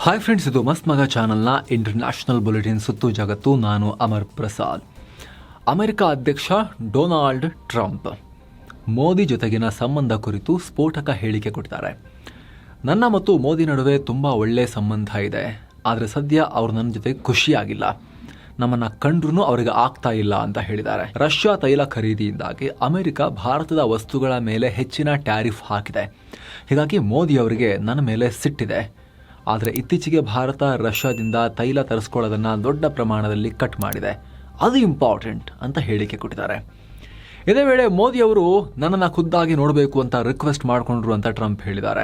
Hi friends, ಇದು ಮಸ್ತ್ ಮಗ ಚಾನಲ್ನ ಇಂಟರ್ನ್ಯಾಷನಲ್ ಬುಲೆಟಿನ್ ಸುತ್ತು ಜಗತ್ತು. ನಾನು ಅಮರ್ ಪ್ರಸಾದ್. ಅಮೆರಿಕ ಅಧ್ಯಕ್ಷ ಡೊನಾಲ್ಡ್ ಟ್ರಂಪ್ ಮೋದಿ ಜೊತೆಗಿನ ಸಂಬಂಧ ಕುರಿತು ಸ್ಫೋಟಕ ಹೇಳಿಕೆ ಕೊಟ್ಟಿದ್ದಾರೆ. ನನ್ನ ಮತ್ತು ಮೋದಿ ನಡುವೆ ತುಂಬ ಒಳ್ಳೆಯ ಸಂಬಂಧ ಇದೆ, ಆದರೆ ಸದ್ಯ ಅವರು ನನ್ನ ಜೊತೆ ಖುಷಿಯಾಗಿಲ್ಲ, ನಮ್ಮನ್ನು ಕಂಡ್ರೂ ಅವರಿಗೆ ಆಗ್ತಾ ಇಲ್ಲ ಅಂತ ಹೇಳಿದ್ದಾರೆ. ರಷ್ಯಾ ತೈಲ ಖರೀದಿಯಿಂದಾಗಿ ಅಮೆರಿಕ ಭಾರತದ ವಸ್ತುಗಳ ಮೇಲೆ ಹೆಚ್ಚಿನ ಟ್ಯಾರಿಫ್ ಹಾಕಿದೆ. ಹೀಗಾಗಿ ಮೋದಿ ಅವರಿಗೆ ನನ್ನ ಮೇಲೆ ಸಿಟ್ಟಿದೆ. ಆದರೆ ಇತ್ತೀಚೆಗೆ ಭಾರತ ರಷ್ಯಾದಿಂದ ತೈಲ ತರಿಸ್ಕೊಳ್ಳೋದನ್ನು ದೊಡ್ಡ ಪ್ರಮಾಣದಲ್ಲಿ ಕಟ್ ಮಾಡಿದೆ, ಅದು ಇಂಪಾರ್ಟೆಂಟ್ ಅಂತ ಹೇಳಿಕೆ ಕೊಟ್ಟಿದ್ದಾರೆ. ಇದೇ ವೇಳೆ ಮೋದಿ ಅವರು ನನ್ನನ್ನು ಖುದ್ದಾಗಿ ನೋಡಬೇಕು ಅಂತ ರಿಕ್ವೆಸ್ಟ್ ಮಾಡಿಕೊಂಡ್ರು ಅಂತ ಟ್ರಂಪ್ ಹೇಳಿದ್ದಾರೆ.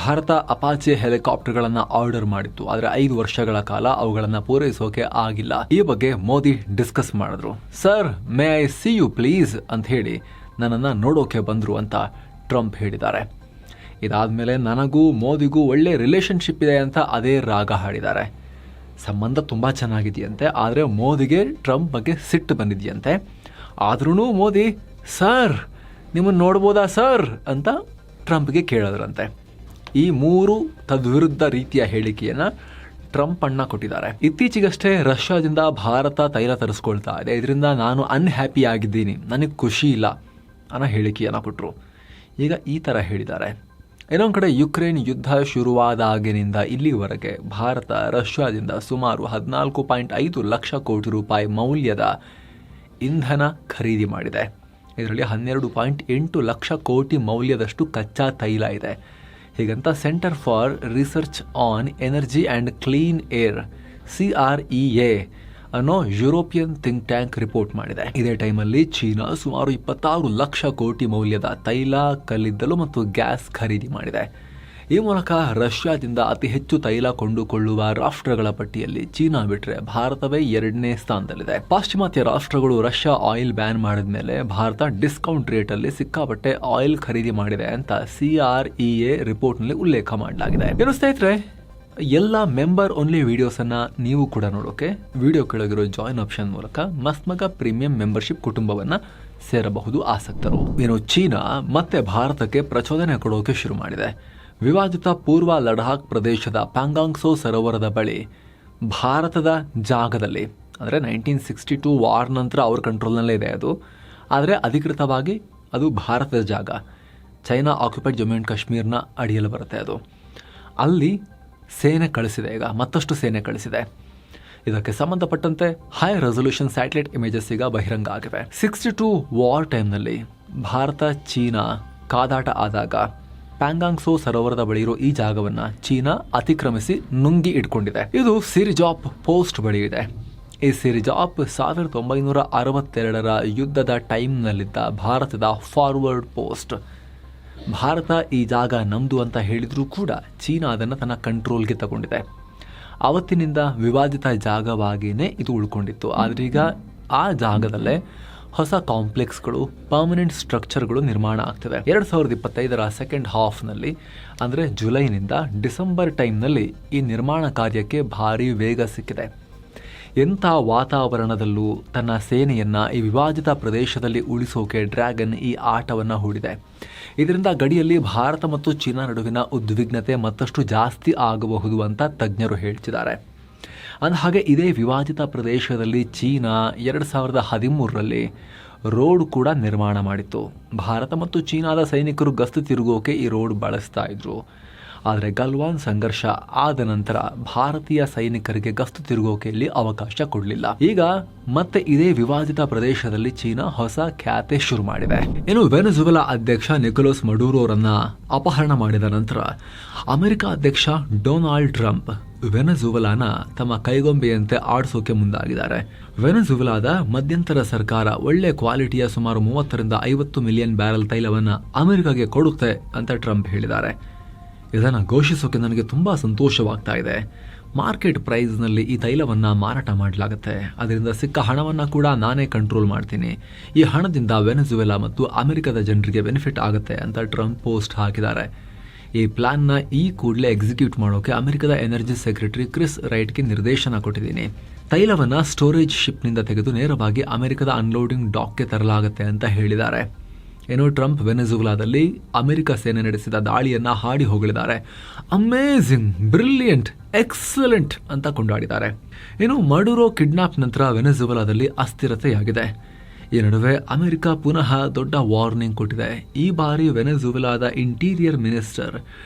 ಭಾರತ ಅಪಾಚೆ ಹೆಲಿಕಾಪ್ಟರ್ಗಳನ್ನು ಆರ್ಡರ್ ಮಾಡಿತ್ತು, ಆದರೆ 5 ವರ್ಷಗಳ ಕಾಲ ಅವುಗಳನ್ನು ಪೂರೈಸೋಕೆ ಆಗಿಲ್ಲ. ಈ ಬಗ್ಗೆ ಮೋದಿ ಡಿಸ್ಕಸ್ ಮಾಡಿದ್ರು. Sir, may I see you please ಅಂತ ಹೇಳಿ ನನ್ನನ್ನು ನೋಡೋಕೆ ಬಂದರು ಅಂತ ಟ್ರಂಪ್ ಹೇಳಿದ್ದಾರೆ. ಇದಾದಮೇಲೆ ನನಗೂ ಮೋದಿಗೂ ಒಳ್ಳೆ ರಿಲೇಷನ್ಶಿಪ್ ಇದೆ ಅಂತ ಅದೇ ರಾಗ ಹಾಡಿದ್ದಾರೆ. ಸಂಬಂಧ ತುಂಬ ಚೆನ್ನಾಗಿದೆಯಂತೆ, ಆದರೆ ಮೋದಿಗೆ ಟ್ರಂಪ್ ಬಗ್ಗೆ ಸಿಟ್ಟು ಬಂದಿದೆಯಂತೆ. ಆದ್ರೂ ಮೋದಿ ಸರ್ ನಿಮ್ಮನ್ನು ನೋಡ್ಬೋದಾ ಸರ್ ಅಂತ ಟ್ರಂಪ್ಗೆ ಕೇಳಿದ್ರಂತೆ. ಈ 3 ತದ್ವಿರುದ್ಧ ರೀತಿಯ ಹೇಳಿಕೆಯನ್ನು ಟ್ರಂಪ್ ಅಣ್ಣ ಕೊಟ್ಟಿದ್ದಾರೆ. ಇತ್ತೀಚೆಗಷ್ಟೇ ರಷ್ಯಾದಿಂದ ಭಾರತ ತೈಲ ತರಿಸ್ಕೊಳ್ತಾ ಇದೆ, ಇದರಿಂದ ನಾನು ಅನ್ಹ್ಯಾಪಿ ಆಗಿದ್ದೀನಿ, ನನಗೆ ಖುಷಿ ಇಲ್ಲ ಅನ್ನೋ ಹೇಳಿಕೆಯನ್ನು ಕೊಟ್ಟರು. ಈಗ ಈ ಥರ ಹೇಳಿದ್ದಾರೆ. ಇನ್ನೊಂದು ಕಡೆ ಯುಕ್ರೇನ್ ಯುದ್ಧ ಶುರುವಾದಾಗಿನಿಂದ ಇಲ್ಲಿವರೆಗೆ ಭಾರತ ರಷ್ಯಾದಿಂದ ಸುಮಾರು 14.5 ಲಕ್ಷ ಕೋಟಿ ರೂಪಾಯಿ ಮೌಲ್ಯದ ಇಂಧನ ಖರೀದಿ ಮಾಡಿದೆ. ಇದರಲ್ಲಿ 12.8 ಲಕ್ಷ ಕೋಟಿ ಮೌಲ್ಯದಷ್ಟು ಕಚ್ಚಾ ತೈಲ ಇದೆ. ಹೀಗಂತ centre for research on energy and clean air CREA ಅನ್ನೋ ಯುರೋಪಿಯನ್ ಥಿಂಕ್ ಟ್ಯಾಂಕ್ ರಿಪೋರ್ಟ್ ಮಾಡಿದೆ. ಇದೇ ಟೈಮಲ್ಲಿ ಚೀನಾ ಸುಮಾರು 26 ಲಕ್ಷ ಕೋಟಿ ಮೌಲ್ಯದ ತೈಲ, ಕಲ್ಲಿದ್ದಲು ಮತ್ತು ಗ್ಯಾಸ್ ಖರೀದಿ ಮಾಡಿದೆ. ಈ ಮೂಲಕ ರಷ್ಯಾದಿಂದ ಅತಿ ಹೆಚ್ಚು ತೈಲ ಕೊಂಡುಕೊಳ್ಳುವ ರಾಷ್ಟ್ರಗಳ ಪಟ್ಟಿಯಲ್ಲಿ ಚೀನಾ ಬಿಟ್ಟರೆ ಭಾರತವೇ 2ನೇ ಸ್ಥಾನದಲ್ಲಿದೆ. ಪಾಶ್ಚಿಮಾತ್ಯ ರಾಷ್ಟ್ರಗಳು ರಷ್ಯಾ ಆಯಿಲ್ ಬ್ಯಾನ್ ಮಾಡಿದ ಮೇಲೆ ಭಾರತ ಡಿಸ್ಕೌಂಟ್ ರೇಟಲ್ಲಿ ಸಿಕ್ಕಾಪಟ್ಟೆ ಆಯಿಲ್ ಖರೀದಿ ಮಾಡಿದೆ ಅಂತ CREA ರಿಪೋರ್ಟ್ನಲ್ಲಿ ಉಲ್ಲೇಖ ಮಾಡಲಾಗಿದೆ. ಏನು ಸ್ನೇಹಿತರೆ, ಎಲ್ಲ ಮೆಂಬರ್ ಓನ್ಲಿ ವಿಡಿಯೋಸನ್ನು ನೀವು ಕೂಡ ನೋಡೋಕೆ ವಿಡಿಯೋ ಕೆಳಗಿರೋ ಜಾಯಿನ್ ಆಪ್ಷನ್ ಮೂಲಕ ಮಸ್ತ್ ಮಗ ಪ್ರೀಮಿಯಂ ಮೆಂಬರ್ಶಿಪ್ ಕುಟುಂಬವನ್ನು ಸೇರಬಹುದು ಆಸಕ್ತರು. ಇನ್ನು ಚೀನಾ ಮತ್ತೆ ಭಾರತಕ್ಕೆ ಪ್ರಚೋದನೆ ಕೊಡೋಕೆ ಶುರು ಮಾಡಿದೆ. ವಿವಾದಿತ ಪೂರ್ವ ಲಡಾಖ್ ಪ್ರದೇಶದ ಪ್ಯಾಂಗಾಂಗ್ ಸೋ ಸರೋವರದ ಬಳಿ ಭಾರತದ ಜಾಗದಲ್ಲಿ, ಅಂದರೆ 1962 ವಾರ್ ನಂತರ ಅವ್ರ ಕಂಟ್ರೋಲ್ನಲ್ಲೇ ಇದೆ ಅದು, ಆದರೆ ಅಧಿಕೃತವಾಗಿ ಅದು ಭಾರತದ ಜಾಗ. ಚೈನಾ ಆಕ್ಯುಪೈಡ್ ಜಮ್ಮು ಆ್ಯಂಡ್ ಕಾಶ್ಮೀರ್ನ ಅಡಿಯಲ್ಲಿ ಬರುತ್ತೆ ಅದು. ಅಲ್ಲಿ ಸೇನೆ ಕಳಿಸಿದೆ, ಈಗ ಮತ್ತಷ್ಟು ಸೇನೆ ಕಳಿಸಿದೆ. ಇದಕ್ಕೆ ಸಂಬಂಧಪಟ್ಟಂತೆ ಹೈ ರೆಸೊಲ್ಯೂಷನ್ ಸ್ಯಾಟಲೈಟ್ ಇಮೇಜಸ್ ಈಗ ಬಹಿರಂಗ ಆಗಿವೆ. 62 ವಾರ್ ಟೈಮ್ನಲ್ಲಿ ಭಾರತ ಚೀನಾ ಕಾದಾಟ ಆದಾಗ ಪ್ಯಾಂಗಾಂಗ್ ಸೋ ಸರೋವರದ ಬಳಿ ಇರೋ ಈ ಜಾಗವನ್ನು ಚೀನಾ ಅತಿಕ್ರಮಿಸಿ ನುಂಗಿ ಇಟ್ಕೊಂಡಿದೆ. ಇದು ಸಿರಿಜಾಪ್ ಪೋಸ್ಟ್ ಬಳಿ ಇದೆ. ಈ ಸಿರಿಜಾಪ್ 1962ರ ಯುದ್ಧದ ಟೈಮ್ನಲ್ಲಿದ್ದ ಭಾರತದ ಫಾರ್ವರ್ಡ್ ಪೋಸ್ಟ್. ಭಾರತ ಈ ಜಾಗ ನಮ್ದು ಅಂತ ಹೇಳಿದರೂ ಕೂಡ ಚೀನಾ ಅದನ್ನು ತನ್ನ ಕಂಟ್ರೋಲ್ಗೆ ತಗೊಂಡಿದೆ. ಆವತ್ತಿನಿಂದ ವಿವಾದಿತ ಜಾಗವಾಗಿಯೇ ಇದು ಉಳ್ಕೊಂಡಿತ್ತು. ಆದರೆ ಈಗ ಆ ಜಾಗದಲ್ಲೇ ಹೊಸ ಕಾಂಪ್ಲೆಕ್ಸ್ಗಳು, ಪರ್ಮನೆಂಟ್ ಸ್ಟ್ರಕ್ಚರ್ಗಳು ನಿರ್ಮಾಣ ಆಗ್ತಿದೆ. 2025ರ ಸೆಕೆಂಡ್ ಹಾಫ್ನಲ್ಲಿ, ಅಂದರೆ ಜುಲೈನಿಂದ ಡಿಸೆಂಬರ್ ಟೈಮ್ನಲ್ಲಿ ಈ ನಿರ್ಮಾಣ ಕಾರ್ಯಕ್ಕೆ ಭಾರಿ ವೇಗ ಸಿಕ್ಕಿದೆ. ಎಂಥ ವಾತಾವರಣದಲ್ಲೂ ತನ್ನ ಸೇನೆಯನ್ನು ಈ ವಿವಾದಿತ ಪ್ರದೇಶದಲ್ಲಿ ಉಳಿಸೋಕೆ ಡ್ರ್ಯಾಗನ್ ಈ ಆಟವನ್ನು ಹೂಡಿದೆ. ಇದರಿಂದ ಗಡಿಯಲ್ಲಿ ಭಾರತ ಮತ್ತು ಚೀನಾ ನಡುವಿನ ಉದ್ವಿಗ್ನತೆ ಮತ್ತಷ್ಟು ಜಾಸ್ತಿ ಆಗಬಹುದು ಅಂತ ತಜ್ಞರು ಹೇಳ್ತಿದ್ದಾರೆ. ಅಂದಹಾಗೆ ಇದೇ ವಿವಾದಿತ ಪ್ರದೇಶದಲ್ಲಿ ಚೀನಾ 2013ರಲ್ಲಿ ರೋಡ್ ಕೂಡ ನಿರ್ಮಾಣ ಮಾಡಿತ್ತು. ಭಾರತ ಮತ್ತು ಚೀನಾದ ಸೈನಿಕರು ಗಸ್ತು ತಿರುಗೋಕೆ ಈ ರೋಡ್ ಬಳಸ್ತಾ ಇದ್ರು. ಆದರೆ ಗಲ್ವಾನ್ ಸಂಘರ್ಷ ಆದ ನಂತರ ಭಾರತೀಯ ಸೈನಿಕರಿಗೆ ಗಸ್ತು ತಿರುಗೋಕೆ ಇಲ್ಲಿ ಅವಕಾಶ ಕೊಡಲಿಲ್ಲ. ಈಗ ಮತ್ತೆ ಇದೇ ವಿವಾದಿತ ಪ್ರದೇಶದಲ್ಲಿ ಚೀನಾ ಹೊಸ ಖ್ಯಾತೆ ಶುರು ಮಾಡಿದೆ. ಇನ್ನು ವೆನೆಜುವೆಲಾ ಅಧ್ಯಕ್ಷ ನಿಕೋಲಸ್ ಮಡುರೋರನ್ನ ಅಪಹರಣ ಮಾಡಿದ ನಂತರ ಅಮೆರಿಕ ಅಧ್ಯಕ್ಷ ಡೊನಾಲ್ಡ್ ಟ್ರಂಪ್ ವೆನೆಜುವೆಲಾನ ತಮ್ಮ ಕೈಗೊಂಬೆಯಂತೆ ಆಡಿಸೋಕೆ ಮುಂದಾಗಿದ್ದಾರೆ. ವೆನೆಜುವೆಲಾದ ಮಧ್ಯಂತರ ಸರ್ಕಾರ ಒಳ್ಳೆ ಕ್ವಾಲಿಟಿಯ ಸುಮಾರು 30ರಿಂದ 50 ಮಿಲಿಯನ್ ಬ್ಯಾರಲ್ ತೈಲವನ್ನು ಅಮೆರಿಕಾಗೆ ಕೊಡುತ್ತೆ ಅಂತ ಟ್ರಂಪ್ ಹೇಳಿದ್ದಾರೆ. ಇದನ್ನು ಘೋಷಿಸೋಕೆ ನನಗೆ ತುಂಬ ಸಂತೋಷವಾಗ್ತಾ ಇದೆ. ಮಾರ್ಕೆಟ್ ಪ್ರೈಸ್ನಲ್ಲಿ ಈ ತೈಲವನ್ನು ಮಾರಾಟ ಮಾಡಲಾಗುತ್ತೆ, ಅದರಿಂದ ಸಿಕ್ಕ ಹಣವನ್ನು ಕೂಡ ನಾನೇ ಕಂಟ್ರೋಲ್ ಮಾಡ್ತೀನಿ. ಈ ಹಣದಿಂದ ವೆನೆಜುವೆಲಾ ಮತ್ತು ಅಮೆರಿಕದ ಜನರಿಗೆ ಬೆನಿಫಿಟ್ ಆಗುತ್ತೆ ಅಂತ ಟ್ರಂಪ್ ಪೋಸ್ಟ್ ಹಾಕಿದ್ದಾರೆ. ಈ ಪ್ಲಾನ್ನ ಈ ಕೂಡಲೇ ಎಕ್ಸಿಕ್ಯೂಟ್ ಮಾಡೋಕೆ ಅಮೆರಿಕದ ಎನರ್ಜಿ ಸೆಕ್ರೆಟರಿ ಕ್ರಿಸ್ ರೈಟ್ಗೆ ನಿರ್ದೇಶನ ಕೊಟ್ಟಿದ್ದೀನಿ. ತೈಲವನ್ನು ಸ್ಟೋರೇಜ್ ಶಿಪ್ನಿಂದ ತೆಗೆದು ನೇರವಾಗಿ ಅಮೆರಿಕದ ಅನ್ಲೋಡಿಂಗ್ ಡಾಕ್ಗೆ ತರಲಾಗುತ್ತೆ ಅಂತ ಹೇಳಿದ್ದಾರೆ. ಏನೋ ಟ್ರಂಪ್ ವೆನೆಜುವೆಲಾದಲ್ಲಿ ಅಮೆರಿಕ ಸೇನೆ ನಡೆಸಿದ ದಾಳಿಯನ್ನ ಹಾಡಿ ಹೊಗಳಿದ್ದಾರೆ. ಅಮೇಝಿಂಗ್, ಬ್ರಿಲಿಯಂಟ್, ಎಕ್ಸಲೆಂಟ್ ಅಂತ ಕೊಂಡಾಡಿದ್ದಾರೆ. ಇನ್ನು ಮಡುರೋ ಕಿಡ್ನಾಪ್ ನಂತರ ವೆನೆಜುವೆಲಾದಲ್ಲಿ ಅಸ್ಥಿರತೆಯಾಗಿದೆ. ಈ ನಡುವೆ ಅಮೆರಿಕ ಪುನಃ ದೊಡ್ಡ ವಾರ್ನಿಂಗ್ ಕೊಟ್ಟಿದೆ. ಈ ಬಾರಿ ವೆನೆಜುವೆಲಾದ ಇಂಟೀರಿಯರ್ ಮಿನಿಸ್ಟರ್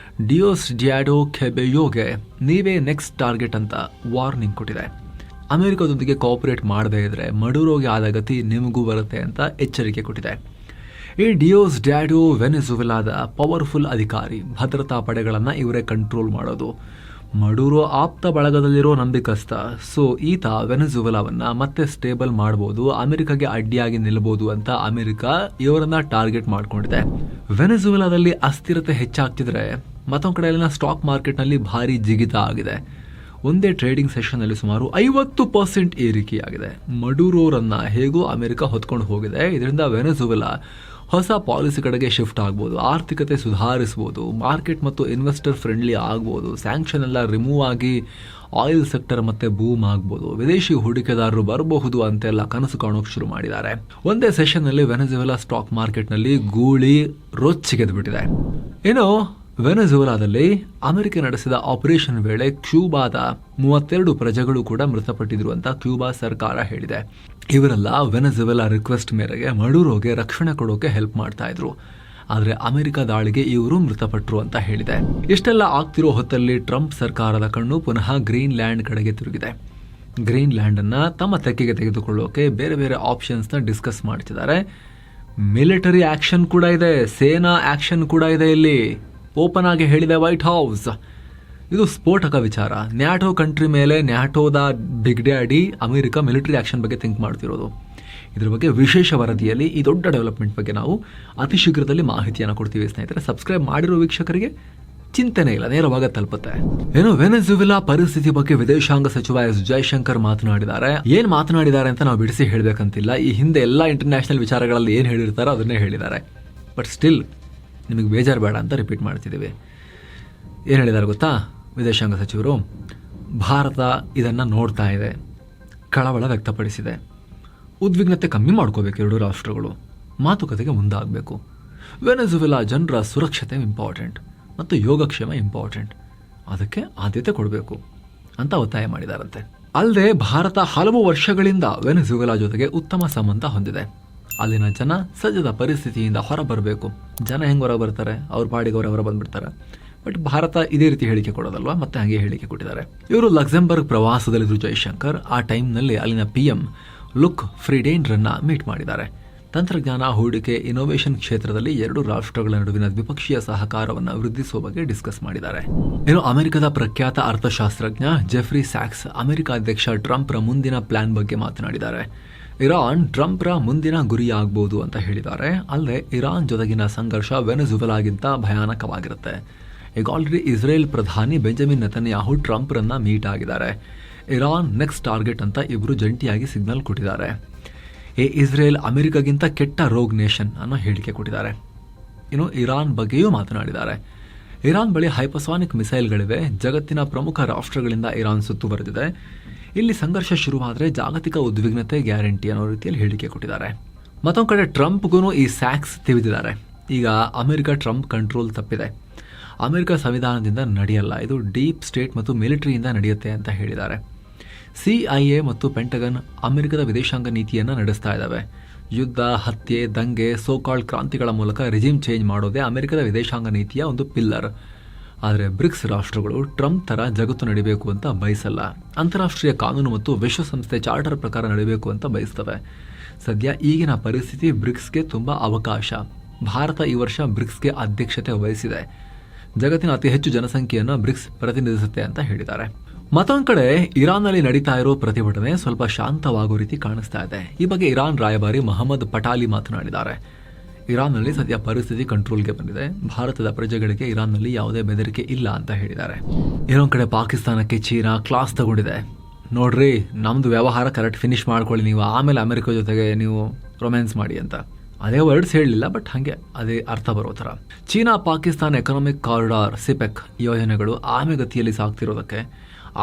ಡಿಯೋಸ್ಡ್ಯಾಡೋ ಕ್ಯಾಬೆಯೋಗೆ ನೀವೇ ನೆಕ್ಸ್ಟ್ ಟಾರ್ಗೆಟ್ ಅಂತ ವಾರ್ನಿಂಗ್ ಕೊಟ್ಟಿದೆ. ಅಮೆರಿಕದೊಂದಿಗೆ ಕೋಆಪರೇಟ್ ಮಾಡದೇ ಇದ್ರೆ ಮಡುರೋಗೆ ಆದ ಗತಿ ನಿಮಗೂ ಬರುತ್ತೆ ಅಂತ ಎಚ್ಚರಿಕೆ ಕೊಟ್ಟಿದೆ. ಈ ಡಿಯೋಸ್ಡ್ಯಾಡೋ ವೆನೆಜುವೆಲಾದ ಪವರ್ಫುಲ್ ಅಧಿಕಾರಿ. ಭದ್ರತಾ ಪಡೆಗಳನ್ನು ಇವರೇ ಕಂಟ್ರೋಲ್ ಮಾಡೋದು. ಮಡುರೋ ಆಪ್ತ ಬಳಗದಲ್ಲಿರೋ ನಂಬಿಕಸ್ತ. ಸೊ ಈತ ವೆನೆಜುವೆಲಾವನ್ನ ಮತ್ತೆ ಸ್ಟೇಬಲ್ ಮಾಡಬಹುದು, ಅಮೆರಿಕಾಗೆ ಅಡ್ಡಿಯಾಗಿ ನಿಲ್ಲಬಹುದು ಅಂತ ಅಮೆರಿಕ ಇವರನ್ನ ಟಾರ್ಗೆಟ್ ಮಾಡ್ಕೊಂಡಿದೆ. ವೆನೆಜುವೆಲಾದಲ್ಲಿ ಅಸ್ಥಿರತೆ ಹೆಚ್ಚಾಗ್ತಿದ್ರೆ ಮತ್ತೊಂದು ಕಡೆಯಲ್ಲಿನ ಸ್ಟಾಕ್ ಮಾರ್ಕೆಟ್ನಲ್ಲಿ ಭಾರಿ ಜಿಗಿತ ಆಗಿದೆ. ಒಂದೇ ಟ್ರೇಡಿಂಗ್ ಸೆಷನ್ ಅಲ್ಲಿ ಸುಮಾರು 50% ಏರಿಕೆಯಾಗಿದೆ. ಮಡುರೋರನ್ನ ಹೇಗೋ ಅಮೆರಿಕ ಹೊತ್ಕೊಂಡು ಹೋಗಿದೆ. ಇದರಿಂದ ವೆನೆಜುವೆಲಾ ಹೊಸ ಪಾಲಿಸಿ ಕಡೆಗೆ ಶಿಫ್ಟ್ ಆಗ್ಬೋದು, ಆರ್ಥಿಕತೆ ಸುಧಾರಿಸ್ಬೋದು, ಮಾರ್ಕೆಟ್ ಮತ್ತು ಇನ್ವೆಸ್ಟರ್ ಫ್ರೆಂಡ್ಲಿ ಆಗ್ಬೋದು, ಸ್ಯಾಂಕ್ಷನ್ ಎಲ್ಲ ರಿಮೂವ್ ಆಗಿ ಆಯಿಲ್ ಸೆಕ್ಟರ್ ಮತ್ತೆ ಬೂಮ್ ಆಗ್ಬೋದು, ವಿದೇಶಿ ಹೂಡಿಕೆದಾರರು ಬರಬಹುದು ಅಂತೆಲ್ಲ ಕನಸು ಕಾಣೋಕೆ ಶುರು ಮಾಡಿದ್ದಾರೆ. ಒಂದೇ ಸೆಷನ್ ನಲ್ಲಿ ವೆನೆಜುವೆಲಾ ಸ್ಟಾಕ್ ಮಾರ್ಕೆಟ್ ನಲ್ಲಿ ಗೂಳಿ ರೊಚ್ಚಿಗೆದ್ಬಿಟ್ಟಿದೆ. ಇನ್ನು ವೆನೆಜುವೆಲಾದಲ್ಲಿ ಅಮೆರಿಕ ನಡೆಸಿದ ಆಪರೇಷನ್ ವೇಳೆ ಕ್ಯೂಬಾದ 32 ಪ್ರಜೆಗಳು ಕೂಡ ಮೃತಪಟ್ಟಿದ್ರು ಅಂತ ಕ್ಯೂಬಾ ಸರ್ಕಾರ ಹೇಳಿದೆ. ಇವರೆಲ್ಲ ವೆನೆಜುವೆಲಾ ರಿಕ್ವೆಸ್ಟ್ ಮೇರೆಗೆ ಮಡುರೋಗೆ ರಕ್ಷಣೆ ಕೊಡೋಕೆ ಹೆಲ್ಪ್ ಮಾಡ್ತಾ ಇದ್ರು. ಆದರೆ ಅಮೆರಿಕ ದಾಳಿಗೆ ಇವರು ಮೃತಪಟ್ಟರು ಅಂತ ಹೇಳಿದೆ. ಇಷ್ಟೆಲ್ಲ ಆಗ್ತಿರೋ ಹೊತ್ತಲ್ಲಿ ಟ್ರಂಪ್ ಸರ್ಕಾರದ ಕಣ್ಣು ಪುನಃ ಗ್ರೀನ್ಲ್ಯಾಂಡ್ ಕಡೆಗೆ ತಿರುಗಿದೆ. ಗ್ರೀನ್ಲ್ಯಾಂಡ್ ಅನ್ನ ತಮ್ಮ ತೆಕ್ಕೆಗೆ ತೆಗೆದುಕೊಳ್ಳೋಕೆ ಬೇರೆ ಬೇರೆ ಆಪ್ಷನ್ಸ್ನ ಡಿಸ್ಕಸ್ ಮಾಡ್ತಿದ್ದಾರೆ. ಮಿಲಿಟರಿ ಆಕ್ಷನ್ ಕೂಡ ಇದೆ, ಸೇನಾ ಆಕ್ಷನ್ ಕೂಡ ಇದೆ. ಇಲ್ಲಿ ಓಪನ್ ಆಗಿ ಹೇಳಿದೆ ವೈಟ್ ಹೌಸ್. ಇದು ಸ್ಫೋಟಕ ವಿಚಾರ. ನ್ಯಾಟೋ ಕಂಟ್ರಿ ಮೇಲೆ ನ್ಯಾಟೋದ big daddy America military action ಬಗ್ಗೆ ಥಿಂಕ್ ಮಾಡ್ತಿರೋದು. ಇದ್ರ ಬಗ್ಗೆ ವಿಶೇಷ ವರದಿಯಲ್ಲಿ ಈ ದೊಡ್ಡ ಡೆವಲಪ್ಮೆಂಟ್ ಬಗ್ಗೆ ನಾವು ಅತಿ ಶೀಘ್ರದಲ್ಲಿ ಮಾಹಿತಿಯನ್ನು ಕೊಡ್ತೀವಿ ಸ್ನೇಹಿತರೆ. ಸಬ್ಸ್ಕ್ರೈಬ್ ಮಾಡಿರೋ ವೀಕ್ಷಕರಿಗೆ ಚಿಂತನೆ ಇಲ್ಲ, ನೇರವಾಗಿ ತಲುಪುತ್ತೆ. ಏನು ವೆನೆಜುವೆಲಾ ಪರಿಸ್ಥಿತಿ ಬಗ್ಗೆ ವಿದೇಶಾಂಗ ಸಚಿವ ಎಸ್ ಜೈಶಂಕರ್ ಮಾತನಾಡಿದ್ದಾರೆ. ಏನ್ ಮಾತನಾಡಿದ್ದಾರೆ ಅಂತ ನಾವು ಬಿಡಿಸಿ ಹೇಳ್ಬೇಕಂತಿಲ್ಲ. ಈ ಹಿಂದೆ ಎಲ್ಲ ಇಂಟರ್ನ್ಯಾಷನಲ್ ವಿಚಾರಗಳಲ್ಲಿ ಏನ್ ಹೇಳಿರ್ತಾರೋ ಅದನ್ನೇ ಹೇಳಿದ್ದಾರೆ. ಬಟ್ ಸ್ಟಿಲ್ ನಿಮಗೆ ಬೇಜಾರು ಬೇಡ ಅಂತ ರಿಪೀಟ್ ಮಾಡ್ತಿದ್ದೀವಿ. ಏನು ಹೇಳಿದ್ದಾರೆ ಗೊತ್ತಾ ವಿದೇಶಾಂಗ ಸಚಿವರು? ಭಾರತ ಇದನ್ನು ನೋಡ್ತಾ ಇದೆ, ಕಳವಳ ವ್ಯಕ್ತಪಡಿಸಿದೆ. ಉದ್ವಿಗ್ನತೆ ಕಮ್ಮಿ ಮಾಡ್ಕೋಬೇಕು ಎರಡೂ ರಾಷ್ಟ್ರಗಳು, ಮಾತುಕತೆಗೆ ಮುಂದಾಗಬೇಕು. ವೆನೆಜುವೆಲಾ ಜನರ ಸುರಕ್ಷತೆ ಇಂಪಾರ್ಟೆಂಟ್ ಮತ್ತು ಯೋಗಕ್ಷೇಮ ಇಂಪಾರ್ಟೆಂಟ್, ಅದಕ್ಕೆ ಆದ್ಯತೆ ಕೊಡಬೇಕು ಅಂತ ಒತ್ತಾಯ ಮಾಡಿದಾರಂತೆ. ಅಲ್ಲದೆ ಭಾರತ ಹಲವು ವರ್ಷಗಳಿಂದ ವೆನೆಜುವೆಲಾ ಜೊತೆಗೆ ಉತ್ತಮ ಸಂಬಂಧ ಹೊಂದಿದೆ. ಅಲ್ಲಿನ ಜನ ಸದ್ಯದ ಪರಿಸ್ಥಿತಿಯಿಂದ ಹೊರಬರಬೇಕು. ಜನ ಹೆಂಗೆ ಹೊರ ಬರ್ತಾರೆ? ಅವ್ರ ಪಾಡಿಗೆ ಹೊರ ಬಂದ್ಬಿಡ್ತಾರೆ. ಬಟ್ ಭಾರತ ಇದೇ ರೀತಿ ಹೇಳಿಕೆ ಕೊಡೋದಲ್ವಾ, ಮತ್ತೆ ಹಾಗೆ ಹೇಳಿಕೆ ಕೊಟ್ಟಿದ್ದಾರೆ. ಇವರು ಲಕ್ಸೆಂಬರ್ಗ್ ಪ್ರವಾಸದಲ್ಲಿದ್ದರು ಜೈಶಂಕರ್. ಆ ಟೈಮ್ನಲ್ಲಿ ಅಲ್ಲಿನ PM ಲುಕ್ ಫ್ರಿಡೇನ್ರನ್ನ ಮೀಟ್ ಮಾಡಿದ್ದಾರೆ. ತಂತ್ರಜ್ಞಾನ, ಹೂಡಿಕೆ, ಇನೋವೇಷನ್ ಕ್ಷೇತ್ರದಲ್ಲಿ ಎರಡು ರಾಷ್ಟ್ರಗಳ ನಡುವಿನ ದ್ವಿಪಕ್ಷೀಯ ಸಹಕಾರವನ್ನು ವೃದ್ಧಿಸುವ ಬಗ್ಗೆ ಡಿಸ್ಕಸ್ ಮಾಡಿದ್ದಾರೆ. ಇನ್ನು ಅಮೆರಿಕದ ಪ್ರಖ್ಯಾತ ಅರ್ಥಶಾಸ್ತ್ರಜ್ಞ ಜೆಫ್ರಿ ಸ್ಯಾಕ್ಸ್ ಅಮೆರಿಕ ಅಧ್ಯಕ್ಷ ಟ್ರಂಪ್ರ ಮುಂದಿನ ಪ್ಲಾನ್ ಬಗ್ಗೆ ಮಾತನಾಡಿದ್ದಾರೆ. ಇರಾನ್ ಟ್ರಂಪ್ರ ಮುಂದಿನ ಗುರಿಯಾಗಬಹುದು ಅಂತ ಹೇಳಿದ್ದಾರೆ. ಅಲ್ಲದೆ ಇರಾನ್ ಜೊತೆಗಿನ ಸಂಘರ್ಷ ವೆನೆಜುವೆಲಾಗಿಂತ ಭಯಾನಕವಾಗಿರುತ್ತೆ. ಈಗ ಆಲ್ರೆಡಿ ಇಸ್ರೇಲ್ ಪ್ರಧಾನಿ ಬೆಂಜಮಿನ್ ನೆತನ್ಯಾಹು ಟ್ರಂಪ್ರನ್ನ ಮೀಟ್ ಆಗಿದ್ದಾರೆ. ಇರಾನ್ ನೆಕ್ಸ್ಟ್ ಟಾರ್ಗೆಟ್ ಅಂತ ಇಬ್ಬರು ಜಂಟಿಯಾಗಿ ಸಿಗ್ನಲ್ ಕೊಟ್ಟಿದ್ದಾರೆ. ಇಸ್ರೇಲ್ ಅಮೆರಿಕಗಿಂತ ಕೆಟ್ಟ ರೋಗ್ ನೇಷನ್ ಅನ್ನೋ ಹೇಳಿಕೆ ಕೊಟ್ಟಿದ್ದಾರೆ. ಇನ್ನು ಇರಾನ್ ಬಗ್ಗೆಯೂ ಮಾತನಾಡಿದ್ದಾರೆ. ಇರಾನ್ ಬಳಿ ಹೈಪರ್ಸಾನಿಕ್ ಮಿಸೈಲ್ಗಳಿವೆ. ಜಗತ್ತಿನ ಪ್ರಮುಖ ರಾಷ್ಟ್ರಗಳಿಂದ ಇರಾನ್ ಸುತ್ತುವರೆದಿದೆ. ಇಲ್ಲಿ ಸಂಘರ್ಷ ಶುರುವಾದರೆ ಜಾಗತಿಕ ಉದ್ವಿಗ್ನತೆ ಗ್ಯಾರಂಟಿ ಅನ್ನೋ ರೀತಿಯಲ್ಲಿ ಹೇಳಿಕೆ ಕೊಟ್ಟಿದ್ದಾರೆ. ಮತ್ತೊಂದು ಕಡೆ ಟ್ರಂಪ್ಗೂ ಈ ಸ್ಯಾಕ್ಸ್ ತಿವಿದಿದ್ದಾರೆ. ಈಗ ಅಮೆರಿಕ ಟ್ರಂಪ್ ಕಂಟ್ರೋಲ್ ತಪ್ಪಿದೆ. ಅಮೆರಿಕ ಸಂವಿಧಾನದಿಂದ ನಡೆಯಲ್ಲ, ಇದು ಡೀಪ್ ಸ್ಟೇಟ್ ಮತ್ತು ಮಿಲಿಟರಿಯಿಂದ ನಡೆಯುತ್ತೆ ಅಂತ ಹೇಳಿದ್ದಾರೆ. CIA ಮತ್ತು ಪೆಂಟಗನ್ ಅಮೆರಿಕದ ವಿದೇಶಾಂಗ ನೀತಿಯನ್ನು ನಡೆಸ್ತಾ ಇದ್ದಾವೆ. ಯುದ್ಧ, ಹತ್ಯೆ, ದಂಗೆ, ಸೋಕಾಲ್ಡ್ ಕ್ರಾಂತಿಗಳ ಮೂಲಕ ರೆಜಿಮ್ ಚೇಂಜ್ ಮಾಡೋದೇ ಅಮೆರಿಕದ ವಿದೇಶಾಂಗ ನೀತಿಯ ಒಂದು ಪಿಲ್ಲರ್. ಆದರೆ ಬ್ರಿಕ್ಸ್ ರಾಷ್ಟ್ರಗಳು ಟ್ರಂಪ್ ಥರ ಜಗತ್ತು ನಡಿಬೇಕು ಅಂತ ಬಯಸಲ್ಲ. ಅಂತಾರಾಷ್ಟ್ರೀಯ ಕಾನೂನು ಮತ್ತು ವಿಶ್ವಸಂಸ್ಥೆ ಚಾರ್ಟರ್ ಪ್ರಕಾರ ನಡಿಬೇಕು ಅಂತ ಬಯಸ್ತವೆ. ಸದ್ಯ ಈಗಿನ ಪರಿಸ್ಥಿತಿ ಬ್ರಿಕ್ಸ್ಗೆ ತುಂಬ ಅವಕಾಶ. ಭಾರತ ಈ ವರ್ಷ ಬ್ರಿಕ್ಸ್ಗೆ ಅಧ್ಯಕ್ಷತೆ ವಹಿಸಿದೆ. ಜಗತ್ತಿನ ಅತಿ ಹೆಚ್ಚು ಜನಸಂಖ್ಯೆಯನ್ನು ಬ್ರಿಕ್ಸ್ ಪ್ರತಿನಿಧಿಸುತ್ತೆ ಅಂತ ಹೇಳಿದ್ದಾರೆ. ಮತ್ತೊಂದು ಕಡೆ ಇರಾನ್ನಲ್ಲಿ ನಡೀತಾ ಇರೋ ಪ್ರತಿಭಟನೆ ಸ್ವಲ್ಪ ಶಾಂತವಾಗೋ ರೀತಿ ಕಾಣಿಸ್ತಾ ಇದೆ. ಈ ಬಗ್ಗೆ ಇರಾನ್ ರಾಯಭಾರಿ ಮೊಹಮ್ಮದ್ ಪಟಾಲಿ ಮಾತನಾಡಿದ್ದಾರೆ. ಇರಾನ್ನಲ್ಲಿ ಸದ್ಯ ಪರಿಸ್ಥಿತಿ ಕಂಟ್ರೋಲ್ಗೆ ಬಂದಿದೆ. ಭಾರತದ ಪ್ರಜೆಗಳಿಗೆ ಇರಾನ್ನಲ್ಲಿ ಯಾವುದೇ ಬೆದರಿಕೆ ಇಲ್ಲ ಅಂತ ಹೇಳಿದ್ದಾರೆ. ಇನ್ನೊಂದು ಕಡೆ ಪಾಕಿಸ್ತಾನಕ್ಕೆ ಚೀನಾ ಕ್ಲಾಸ್ ತಗೊಂಡಿದೆ. ನೋಡ್ರಿ, ನಮ್ದು ವ್ಯವಹಾರ ಕರೆಕ್ಟ್ ಫಿನಿಶ್ ಮಾಡ್ಕೊಳ್ಳಿ, ನೀವು ಆಮೇಲೆ ಅಮೆರಿಕ ಜೊತೆಗೆ ನೀವು ರೊಮ್ಯಾನ್ಸ್ ಮಾಡಿ ಅಂತ. ಅದೇ ವರ್ಡ್ಸ್ ಹೇಳಲಿಲ್ಲ, ಬಟ್ ಹಾಗೆ ಅದೇ ಅರ್ಥ ಬರೋ ಥರ. China Pakistan economic corridor CPEC ಯೋಜನೆಗಳು ಆಮೆಗತಿಯಲ್ಲಿ ಸಾಗ್ತಿರೋದಕ್ಕೆ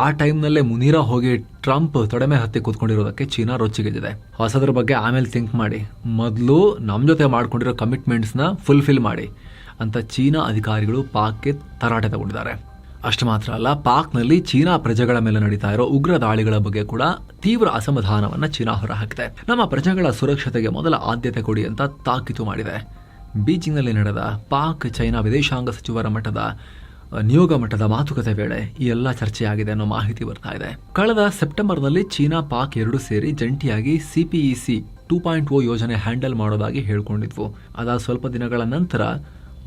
ಆ ಟೈಮ್ನಲ್ಲೇ ಮುನೀರಾ ಹೋಗಿ ಟ್ರಂಪ್ ತೊಡೆಮೆ ಹತ್ತಿ ಕೂತ್ಕೊಂಡಿರೋದಕ್ಕೆ ಚೀನಾ ರೊಚ್ಚಿಗೆದ್ದಿದೆ. ಹೊಸದ್ರ ಬಗ್ಗೆ ಆಮೇಲೆ ಥಿಂಕ್ ಮಾಡಿ, ಮೊದಲು ನಮ್ಮ ಜೊತೆ ಮಾಡ್ಕೊಂಡಿರೋ ಕಮಿಟ್ಮೆಂಟ್ಸ್ನ ಫುಲ್ಫಿಲ್ ಮಾಡಿ ಅಂತ ಚೀನಾ ಅಧಿಕಾರಿಗಳು ಪಾಕ್ಗೆ ತರಾಟೆ ತಗೊಂಡಿದ್ದಾರೆ. ಅಷ್ಟು ಮಾತ್ರ ಅಲ್ಲ, ಪಾಕ್ನಲ್ಲಿ ಚೀನಾ ಪ್ರಜೆಗಳ ಮೇಲೆ ನಡೀತಾ ಇರೋ ಉಗ್ರ ದಾಳಿಗಳ ಬಗ್ಗೆ ಕೂಡ ತೀವ್ರ ಅಸಮಾಧಾನವನ್ನು ಚೀನಾ ಹೊರಹಾಕಿದೆ. ನಮ್ಮ ಪ್ರಜೆಗಳ ಸುರಕ್ಷತೆಗೆ ಮೊದಲ ಆದ್ಯತೆ ಕೊಡಿ ಅಂತ ತಾಕೀತು ಮಾಡಿದೆ. ಬೀಜಿಂಗ್ನಲ್ಲಿ ನಡೆದ ಪಾಕ್ ಚೈನಾ ವಿದೇಶಾಂಗ ಸಚಿವರ ನಿಯೋಗ ಮಟ್ಟದ ಮಾತುಕತೆ ವೇಳೆ ಈ ಎಲ್ಲ ಚರ್ಚೆಯಾಗಿದೆ ಅನ್ನೋ ಮಾಹಿತಿ ಬರ್ತಾ ಇದೆ. ಕಳೆದ ಸೆಪ್ಟೆಂಬರ್ನಲ್ಲಿ ಚೀನಾ ಪಾಕ್ ಎರಡೂ ಸೇರಿ ಜಂಟಿಯಾಗಿ CPEC 2.0 ಯೋಜನೆ ಹ್ಯಾಂಡಲ್ ಮಾಡೋದಾಗಿ ಹೇಳ್ಕೊಂಡಿದ್ವು. ಅದಾದ ಸ್ವಲ್ಪ ದಿನಗಳ ನಂತರ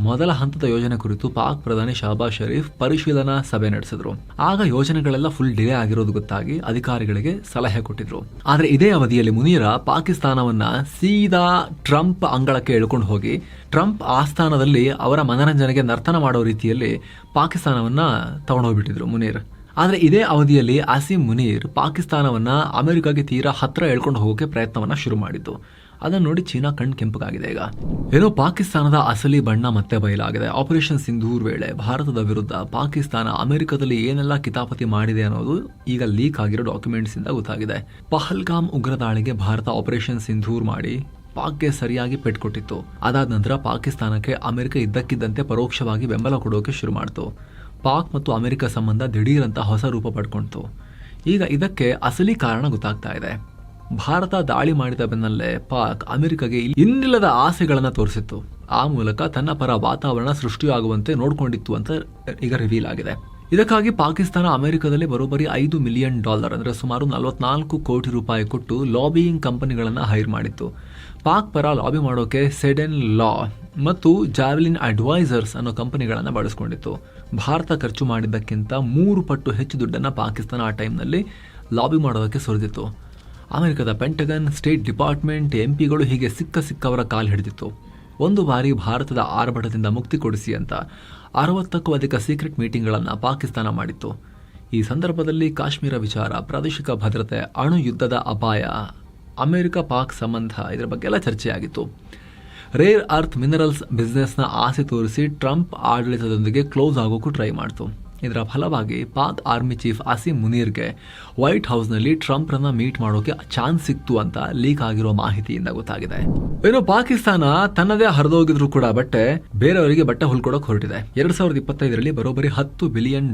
ಮೊದಲ ಹಂತದ ಯೋಜನೆ ಕುರಿತು ಪಾಕ್ ಪ್ರಧಾನಿ ಶಹಬಾಜ್ ಶರೀಫ್ ಪರಿಶೀಲನಾ ಸಭೆ ನಡೆಸಿದ್ರು. ಆಗ ಯೋಜನೆಗಳೆಲ್ಲ ಫುಲ್ ಡಿಲೇ ಆಗಿರೋದು ಗೊತ್ತಾಗಿ ಅಧಿಕಾರಿಗಳಿಗೆ ಸಲಹೆ ಕೊಟ್ಟಿದ್ರು. ಆದ್ರೆ ಇದೇ ಅವಧಿಯಲ್ಲಿ ಮುನೀರಾ ಪಾಕಿಸ್ತಾನವನ್ನ ಸೀದಾ ಟ್ರಂಪ್ ಅಂಗಳಕ್ಕೆ ಎಳ್ಕೊಂಡು ಹೋಗಿ ಟ್ರಂಪ್ ಆಸ್ಥಾನದಲ್ಲಿ ಅವರ ಮನರಂಜನೆಗೆ ನರ್ತನ ಮಾಡೋ ರೀತಿಯಲ್ಲಿ ಪಾಕಿಸ್ತಾನವನ್ನ ತಗೊಂಡೋಗ್ಬಿಟ್ಟಿದ್ರು ಮುನೀರ್. ಆದ್ರೆ ಇದೇ ಅವಧಿಯಲ್ಲಿ ಅಸೀಂ ಮುನೀರ್ ಪಾಕಿಸ್ತಾನವನ್ನ ಅಮೆರಿಕಾಗೆ ತೀರಾ ಹತ್ರ ಎಳ್ಕೊಂಡು ಹೋಗೋಕೆ ಪ್ರಯತ್ನವನ್ನ ಶುರು ಮಾಡಿದ್ದು. ಅದನ್ನು ನೋಡಿ ಚೀನಾ ಕಣ್ ಕೆಂಪಗಾಗಿದೆ. ಈಗ ಏನೋ ಪಾಕಿಸ್ತಾನದ ಅಸಲಿ ಬಣ್ಣ ಮತ್ತೆ ಬಯಲಾಗಿದೆ. ಆಪರೇಷನ್ ಸಿಂಧೂರ್ ವೇಳೆ ಭಾರತದ ವಿರುದ್ಧ ಪಾಕಿಸ್ತಾನ ಅಮೆರಿಕದಲ್ಲಿ ಏನೆಲ್ಲ ಕಿತಾಪತಿ ಮಾಡಿದೆ ಅನ್ನೋದು ಈಗ ಲೀಕ್ ಆಗಿರೋ ಡಾಕ್ಯುಮೆಂಟ್ಸ್ ಇಂದ ಗೊತ್ತಾಗಿದೆ. ಪಹಲ್ಗಾಮ್ ಉಗ್ರ ದಾಳಿಗೆ ಭಾರತ ಆಪರೇಷನ್ ಸಿಂಧೂರ್ ಮಾಡಿ ಪಾಕ್ಗೆ ಸರಿಯಾಗಿ ಪೆಟ್ಕೊಟ್ಟಿತ್ತು. ಅದಾದ ನಂತರ ಪಾಕಿಸ್ತಾನಕ್ಕೆ ಅಮೆರಿಕ ಇದ್ದಕ್ಕಿದ್ದಂತೆ ಪರೋಕ್ಷವಾಗಿ ಬೆಂಬಲ ಕೊಡೋಕೆ ಶುರು ಮಾಡ್ತು. ಪಾಕ್ ಮತ್ತು ಅಮೆರಿಕ ಸಂಬಂಧ ದಿಢೀರಂತ ಹೊಸ ರೂಪ ಪಡ್ಕೊಳ್ತು. ಈಗ ಇದಕ್ಕೆ ಅಸಲಿ ಕಾರಣ ಗೊತ್ತಾಗ್ತಾ ಇದೆ. ಭಾರತ ದಾಳಿ ಮಾಡಿದ ಬೆನ್ನಲ್ಲೇ ಪಾಕ್ ಅಮೆರಿಕಗೆ ಇನ್ನಿಲ್ಲದ ಆಸೆಗಳನ್ನು ತೋರಿಸಿತ್ತು. ಆ ಮೂಲಕ ತನ್ನ ಪರ ವಾತಾವರಣ ಸೃಷ್ಟಿಯಾಗುವಂತೆ ನೋಡ್ಕೊಂಡಿತ್ತು ಅಂತ ಈಗ ರಿವೀಲ್ ಆಗಿದೆ. ಇದಕ್ಕಾಗಿ ಪಾಕಿಸ್ತಾನ ಅಮೆರಿಕದಲ್ಲಿ ಬರೋಬ್ಬರಿ $5 ಮಿಲಿಯನ್ ಅಂದರೆ ಸುಮಾರು 44 ಕೋಟಿ ರೂಪಾಯಿ ಕೊಟ್ಟು ಲಾಬಿಯಿಂಗ್ ಕಂಪನಿಗಳನ್ನು ಹೈರ್ ಮಾಡಿತ್ತು. ಪಾಕ್ ಪರ ಲಾಬಿ ಮಾಡೋಕೆ ಸೆಡೆನ್ ಲಾ ಮತ್ತು ಜಾವೆಲಿನ್ ಅಡ್ವೈಸರ್ಸ್ ಅನ್ನೋ ಕಂಪನಿಗಳನ್ನು ಬಳಸ್ಕೊಂಡಿತ್ತು. ಭಾರತ ಖರ್ಚು ಮಾಡಿದ್ದಕ್ಕಿಂತ 3 ಪಟ್ಟು ಹೆಚ್ಚು ದುಡ್ಡನ್ನು ಪಾಕಿಸ್ತಾನ ಆ ಟೈಮ್ನಲ್ಲಿ ಲಾಬಿ ಮಾಡೋದಕ್ಕೆ ಸುರಿದಿತ್ತು. ಅಮೆರಿಕದ ಪೆಂಟಗನ್, ಸ್ಟೇಟ್ ಡಿಪಾರ್ಟ್ಮೆಂಟ್, ಎಂಪಿಗಳು ಹೀಗೆ ಸಿಕ್ಕವರ ಕಾಲು ಹಿಡಿದಿತ್ತು. ಒಂದು ಬಾರಿ ಭಾರತದ ಆರ್ಭಟದಿಂದ ಮುಕ್ತಿ ಕೊಡಿಸಿ ಅಂತ 60ಕ್ಕೂ ಅಧಿಕ ಸೀಕ್ರೆಟ್ ಮೀಟಿಂಗ್ಗಳನ್ನು ಪಾಕಿಸ್ತಾನ ಮಾಡಿತ್ತು. ಈ ಸಂದರ್ಭದಲ್ಲಿ ಕಾಶ್ಮೀರ ವಿಚಾರ, ಪ್ರಾದೇಶಿಕ ಭದ್ರತೆ, ಅಣು ಯುದ್ಧದ ಅಪಾಯ, ಅಮೆರಿಕ ಪಾಕ್ ಸಂಬಂಧ, ಇದರ ಬಗ್ಗೆ ಎಲ್ಲ ಚರ್ಚೆಯಾಗಿತ್ತು. ರೇರ್ ಅರ್ತ್ ಮಿನರಲ್ಸ್ ಬಿಸ್ನೆಸ್ನ ಆಸೆ ತೋರಿಸಿ ಟ್ರಂಪ್ ಆಡಳಿತದೊಂದಿಗೆ ಕ್ಲೋಸ್ ಆಗೋಕ್ಕೂ ಟ್ರೈ ಮಾಡ್ತು. ಇದರ ಫಲವಾಗಿ ಪಾಕ್ ಆರ್ಮಿ ಚೀಫ್ ಅಸೀಂ ಮುನೀರ್ಗೆ ವೈಟ್ ಹೌಸ್ನಲ್ಲಿ ಟ್ರಂಪ್ರನ್ನ ಮೀಟ್ ಮಾಡೋಕೆ ಚಾನ್ಸ್ ಸಿಕ್ತು ಅಂತ ಲೀಕ್ ಆಗಿರೋ ಮಾಹಿತಿಯಿಂದ ಗೊತ್ತಾಗಿದೆ. ಇನ್ನು ಪಾಕಿಸ್ತಾನ ತನ್ನದೇ ಹರಿದೋಗಿದ್ರು ಕೂಡ ಬೇರೆಯವರಿಗೆ ಬಟ್ಟೆ ಹೊಲ್ಕೊಡಕ್ ಹೊರಟಿದೆ. 2025ರಲ್ಲಿ ಬರೋಬ್ಬರಿ $10 ಬಿಲಿಯನ್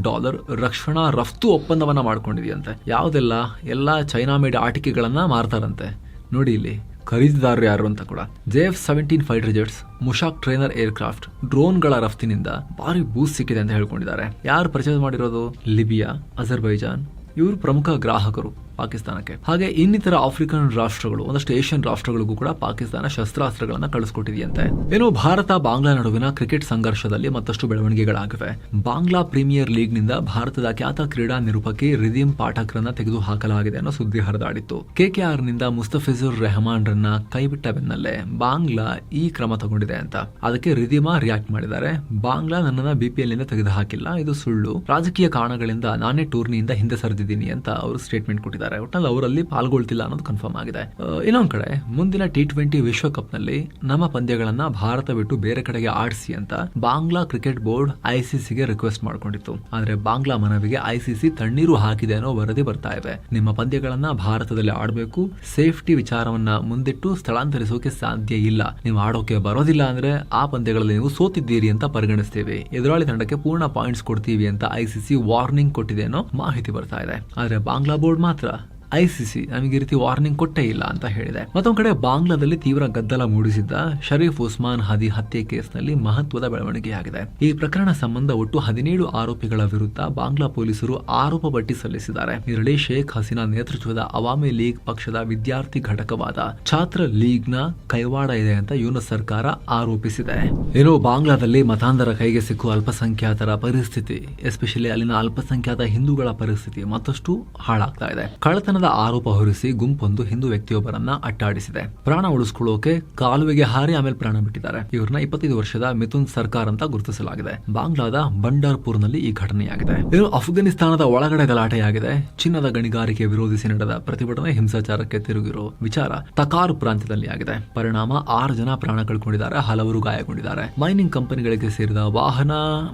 ರಕ್ಷಣಾ ರಫ್ತು ಒಪ್ಪಂದವನ್ನ ಮಾಡ್ಕೊಂಡಿದೆಯಂತೆ. ಯಾವುದೆಲ್ಲ ಎಲ್ಲ ಚೈನಾ ಮೇಡ್ ಆಟಿಕೆಗಳನ್ನ ಮಾರ್ತಾರಂತೆ. ನೋಡಿ ಇಲ್ಲಿ ಖರೀದಿದಾರರು ಯಾರು ಅಂತ ಕೂಡ. JF-17 fighter jets, Mushak trainer aircraft, ಡ್ರೋನ್ಗಳ ರಫ್ತಿನಿಂದ ಭಾರಿ ಬೂಸ್ಟ್ ಸಿಕ್ಕಿದೆ ಅಂತ ಹೇಳ್ಕೊಂಡಿದ್ದಾರೆ. ಯಾರು ಪರ್ಚೇಸ್ ಮಾಡಿರೋದು? ಲಿಬಿಯಾ, ಅಜರ್ಬೈಜಾನ್, ಇವರು ಪ್ರಮುಖ ಗ್ರಾಹಕರು ಪಾಕಿಸ್ತಾನಕ್ಕೆ. ಹಾಗೆ ಇನ್ನಿತರ ಆಫ್ರಿಕನ್ ರಾಷ್ಟ್ರಗಳು, ಒಂದಷ್ಟು ಏಷ್ಯನ್ ರಾಷ್ಟ್ರಗಳಿಗೂ ಕೂಡ ಪಾಕಿಸ್ತಾನ ಶಸ್ತ್ರಾಸ್ತ್ರಗಳನ್ನ ಕಳಿಸ್ಕೊಟ್ಟಿದೆಯಂತೆ. ಇನ್ನು ಭಾರತ ಬಾಂಗ್ಲಾ ನಡುವಿನ ಕ್ರಿಕೆಟ್ ಸಂಘರ್ಷದಲ್ಲಿ ಮತ್ತಷ್ಟು ಬೆಳವಣಿಗೆಗಳಾಗಿವೆ. ಬಾಂಗ್ಲಾ ಪ್ರೀಮಿಯರ್ ಲೀಗ್ನಿಂದ ಭಾರತದ ಖ್ಯಾತ ಕ್ರೀಡಾ ನಿರೂಪಕಿ ರಿದಿಮ್ ಪಾಠಕ್ರನ್ನ ತೆಗೆದು ಹಾಕಲಾಗಿದೆ ಅನ್ನೋ ಸುದ್ದಿ ಹರಿದಾಡಿತ್ತು. KKRನಿಂದ ಮುಸ್ತಫಿಜುರ್ ರೆಹಮಾನ್ ರನ್ನ ಕೈಬಿಟ್ಟ ಬೆನ್ನಲ್ಲೇ ಬಾಂಗ್ಲಾ ಈ ಕ್ರಮ ತಗೊಂಡಿದೆ ಅಂತ. ಅದಕ್ಕೆ ರಿದಿಮಾ ರಿಯಾಕ್ಟ್ ಮಾಡಿದ್ದಾರೆ. ಬಾಂಗ್ಲಾ ನನ್ನನ್ನ BPL ನಿಂದ ತೆಗೆದು ಹಾಕಿಲ್ಲ, ಇದು ಸುಳ್ಳು. ರಾಜಕೀಯ ಕಾರಣಗಳಿಂದ ನಾನೇ ಟೂರ್ನಿಯಿಂದ ಹಿಂದೆ ಸರಿದಿದ್ದೀನಿ ಅಂತ ಅವರು ಸ್ಟೇಟ್ಮೆಂಟ್ ಕೊಟ್ಟಿದ್ದಾರೆ. ಒಟ್ಟಲ್ಲಿ ಅವರಲ್ಲಿ ಪಾಲ್ಗೊಳ್ತಿಲ್ಲ ಅನ್ನೋದು ಕನ್ಫರ್ಮ್ ಆಗಿದೆ. ಇನ್ನೊಂದ್ ಕಡೆ ಮುಂದಿನ T20 ವಿಶ್ವಕಪ್ ನಲ್ಲಿ ನಮ್ಮ ಪಂದ್ಯಗಳನ್ನ ಭಾರತ ಬಿಟ್ಟು ಬೇರೆ ಕಡೆಗೆ ಆಡಿಸಿ ಅಂತ ಬಾಂಗ್ಲಾ ಕ್ರಿಕೆಟ್ ಬೋರ್ಡ್ ICCಗೆ ರಿಕ್ವೆಸ್ಟ್ ಮಾಡ್ಕೊಂಡಿತ್ತು. ಆದ್ರೆ ಬಾಂಗ್ಲಾ ಮನವಿಗೆ ICC ತಣ್ಣೀರು ಹಾಕಿದೆ ಅನ್ನೋ ವರದಿ ಬರ್ತಾ ಇವೆ. ನಿಮ್ಮ ಪಂದ್ಯಗಳನ್ನ ಭಾರತದಲ್ಲಿ ಆಡಬೇಕು, ಸೇಫ್ಟಿ ವಿಚಾರವನ್ನ ಮುಂದಿಟ್ಟು ಸ್ಥಳಾಂತರಿಸೋಕೆ ಸಾಧ್ಯ ಇಲ್ಲ, ನೀವು ಆಡೋಕೆ ಬರೋದಿಲ್ಲ ಅಂದ್ರೆ ಆ ಪಂದ್ಯಗಳಲ್ಲಿ ನೀವು ಸೋತಿದ್ದೀರಿ ಅಂತ ಪರಿಗಣಿಸ್ತೇವೆ, ಎದುರಾಳಿ ತಂಡಕ್ಕೆ ಪೂರ್ಣ ಪಾಯಿಂಟ್ಸ್ ಕೊಡ್ತೀವಿ ಅಂತ ICC ವಾರ್ನಿಂಗ್ ಕೊಟ್ಟಿದೆ ಅನ್ನೋ ಮಾಹಿತಿ ಬರ್ತಾ ಇದೆ. ಆದ್ರೆ ಬಾಂಗ್ಲಾ ಬೋರ್ಡ್ ಮಾತ್ರ ICC ನಮಗೆ ಈ ರೀತಿ ವಾರ್ನಿಂಗ್ ಕೊಟ್ಟೇ ಇಲ್ಲ ಅಂತ ಹೇಳಿದೆ. ಮತ್ತೊಂದು ಕಡೆ ಬಾಂಗ್ಲಾದಲ್ಲಿ ತೀವ್ರ ಗದ್ದಲ ಮೂಡಿಸಿದ್ದ ಶರೀಫ್ ಉಸ್ಮಾನ್ ಹದಿ ಹತ್ಯೆ ಕೇಸ್ನಲ್ಲಿ ಮಹತ್ವದ ಬೆಳವಣಿಗೆಯಾಗಿದೆ. ಈ ಪ್ರಕರಣ ಸಂಬಂಧ ಒಟ್ಟು 17 ಆರೋಪಿಗಳ ವಿರುದ್ಧ ಬಾಂಗ್ಲಾ ಪೊಲೀಸರು ಆರೋಪ ಪಟ್ಟಿ ಸಲ್ಲಿಸಿದ್ದಾರೆ. ಇದರಲ್ಲಿ ಶೇಖ್ ಹಸೀನಾ ನೇತೃತ್ವದ ಅವಾಮಿ ಲೀಗ್ ಪಕ್ಷದ ವಿದ್ಯಾರ್ಥಿ ಘಟಕವಾದ ಛಾತ್ರ ಲೀಗ್ನ ಕೈವಾಡ ಇದೆ ಅಂತ ಯುಎಸ್ ಸರ್ಕಾರ ಆರೋಪಿಸಿದೆ. ಇನ್ನು ಬಾಂಗ್ಲಾದಲ್ಲಿ ಮತಾಂಧರ ಕೈಗೆ ಸಿಕ್ಕುವ ಅಲ್ಪಸಂಖ್ಯಾತರ ಪರಿಸ್ಥಿತಿ, ಎಸ್ಪೆಷಲಿ ಅಲ್ಲಿನ ಅಲ್ಪಸಂಖ್ಯಾತ ಹಿಂದೂಗಳ ಪರಿಸ್ಥಿತಿ ಮತ್ತಷ್ಟು ಹಾಳಾಗ್ತಾ ಇದೆ. ಕಳ್ಳತನ ಕಳ್ಳತನದ ಆರೋಪ ಹೊರಿಸಿ ಗುಂಪೊಂದು ಹಿಂದೂ ವ್ಯಕ್ತಿಯೊಬ್ಬರನ್ನ ಅಟ್ಟಾಡಿಸಿದೆ. ಪ್ರಾಣ ಉಳಿಸಿಕೊಳ್ಳೋಕೆ ಕಾಲುವೆಗೆ ಹಾರಿ ಆಮೇಲೆ ಪ್ರಾಣ ಬಿಟ್ಟಿದ್ದಾರೆ. ಇವ್ರನ್ನ 25 ವರ್ಷದ ಮಿಥುನ್ ಸರ್ಕಾರ್ ಅಂತ ಗುರುತಿಸಲಾಗಿದೆ. ಬಾಂಗ್ಲಾದ ಬಂಡಾರ್ಪುರ್ನಲ್ಲಿ ಈ ಘಟನೆಯಾಗಿದೆ. ಇದು ಅಫ್ಘಾನಿಸ್ತಾನದ ಒಳಗಡೆ ಗಲಾಟೆಯಾಗಿದೆ. ಚಿನ್ನದ ಗಣಿಗಾರಿಕೆ ವಿರೋಧಿಸಿ ನಡೆದ ಪ್ರತಿಭಟನೆ ಹಿಂಸಾಚಾರಕ್ಕೆ ತಿರುಗಿರೋ ವಿಚಾರ ತಕಾರ್ ಪ್ರಾಂತ್ಯದಲ್ಲಿ ಆಗಿದೆ. ಪರಿಣಾಮ 6 ಜನ ಪ್ರಾಣ ಕಳ್ಕೊಂಡಿದ್ದಾರೆ, ಹಲವರು ಗಾಯಗೊಂಡಿದ್ದಾರೆ. ಮೈನಿಂಗ್ ಕಂಪನಿಗಳಿಗೆ ಸೇರಿದ ವಾಹನ